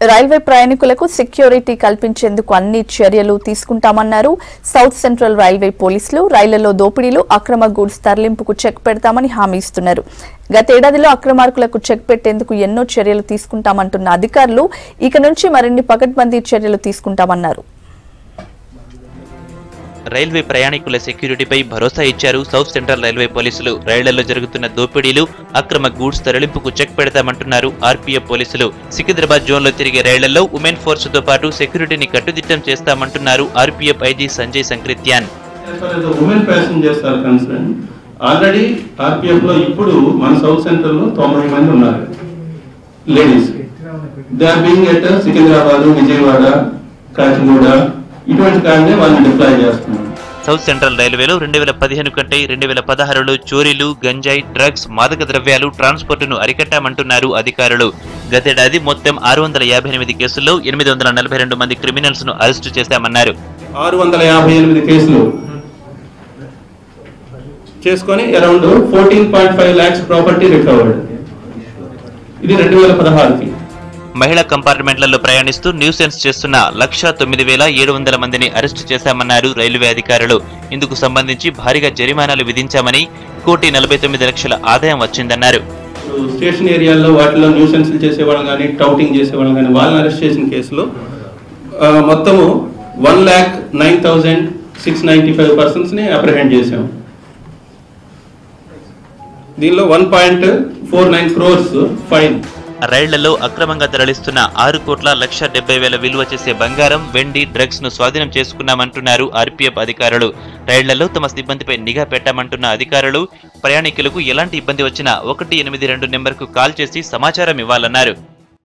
Railway ప్రయాణికులకు security కల్పించేందుకు అన్ని చర్యలు తీసుకుంటామన్నారు సౌత్ సెంట్రల్ రైల్వే పోలీసులు. రైళ్లలో దోపిడీలు, అక్రమ గూడ్స్ తరలింపుకు చెక్ పెడతామని హామీ ఇస్తున్నారు. గతేడాదిలో అక్రమార్కులకు చెక్ పెట్టేందుకు ఎన్నో చర్యలు తీసుకుంటామంటున్న అధికారులు ఇక నుంచి మరిన్ని పకడ్బందీ చర్యలు తీసుకుంటామన్నారు. రైల్వే ప్రయాణికుల సెక్యూరిటీపై భరోసా ఇచ్చారు సౌత్ సెంట్రల్ రైల్వే పోలీసులు. రైళ్లలో జరుగుతున్న దోపిడీలు, అక్రమ గూడ్స్ తరలింపుకు చెక్ పెడతామంటున్నారు ఆర్పీఎఫ్ పోలీసులు. సికింద్రాబాద్ జోన్లో తిరిగే రైళ్లలో ఉమెన్ ఫోర్స్ తో పాటు సెక్యూరిటీని కట్టుదిట్టం చేస్తామంటున్నారు RPF IG Sanjay Sankrityan. Already RPF లో ఇప్పుడు మన సౌత్ సెంట్రల్ లో 90 మంది ఉన్నారు ladies. They are being at Secunderabad, Vijayawada, Kacheguda ఇటువంటి కారణే వాళ్ళని డిప్లాయ్ చేస్తున్నారు. సౌత్ సెంట్రల్ రైల్వేలో 2015 కంటే 2016లో చోరీలు, గంజాయి, డ్రగ్స్, మాదక ద్రవ్యాలు ట్రాన్స్పోర్టును అరికట్టామంటున్నారు అధికారులు. గతేడాది మొత్తం 658 కేసుల్లో 842 మంది క్రిమినల్స్ ను అరెస్టు చేశామన్నారు. 658 కేసులు చేసుకొని అరౌండ్ 14.5 lakhs ప్రాపర్టీ రికవర్డ్. ఇది 2016కి. మహిళా కంపార్ట్మెంట్లలో ప్రయాణిస్తూ న్యూసెన్స్ చేస్తున్న 1,09,700 మందిని అరెస్టు చేశామన్నారు రైల్వే అధికారులు. ఇందుకు సంబంధించి భారీగా జరిమానాలు విధించామని, 1,49,00,000 ఆదాయం వచ్చిందన్నారు. స్టేషన్ ఏరియాల్లో వాటిలో న్యూసెన్స్ చేసేవాళ్ళని కానీ, టౌటింగ్ చేసేవాళ్ళని కానీ వాళ్ళని అరెస్ట్ చేసిన కేసులో మొత్తము 1,09,695 persons ని అప్రహెండ్ చేశాం. దీనిలో 1.49 crores ఫైన్. రైళ్లలో అక్రమంగా తరలిస్తున్న 6,70,00,000 విలువ చేసే బంగారం, వెండి, డ్రగ్స్ ను స్వాధీనం చేసుకున్నామంటున్నారు ఆర్పీఎఫ్ అధికారులు. రైళ్లలో తమ సిబ్బందిపై నిఘా పెట్టామంటున్న అధికారులు ప్రయాణికులకు ఎలాంటి ఇబ్బంది వచ్చినా 182 నెంబర్కు కాల్ చేసి సమాచారం ఇవ్వాలన్నారు.